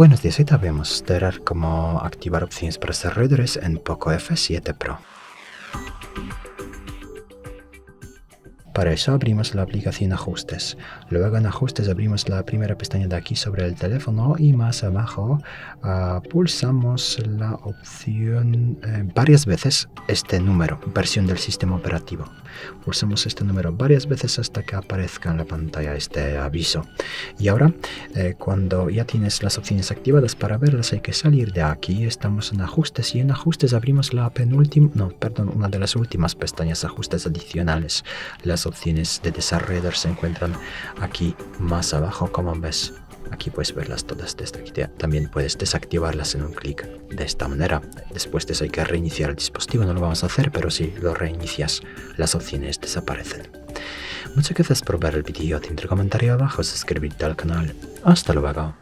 Buenos días, hoy te voy a mostrar cómo activar opciones para desarrolladores en POCO F7 Pro. Para eso abrimos la aplicación Ajustes. Luego en Ajustes abrimos la primera pestaña de aquí sobre el teléfono y más abajo pulsamos la opción varias veces este número, versión del sistema operativo. Pulsamos este número varias veces hasta que aparezca en la pantalla este aviso. Y ahora, cuando ya tienes las opciones activadas, para verlas hay que salir de aquí. Estamos en Ajustes y en Ajustes abrimos la una de las últimas pestañas, Ajustes adicionales. Las opciones de desarrollador se encuentran aquí más abajo, como ves. Aquí puedes verlas todas desde aquí. También puedes desactivarlas en un clic de esta manera. Después de eso hay que reiniciar el dispositivo. No lo vamos a hacer, pero si lo reinicias, las opciones desaparecen. Muchas gracias por ver el vídeo. Te comentario abajo, suscribirte al canal. Hasta luego.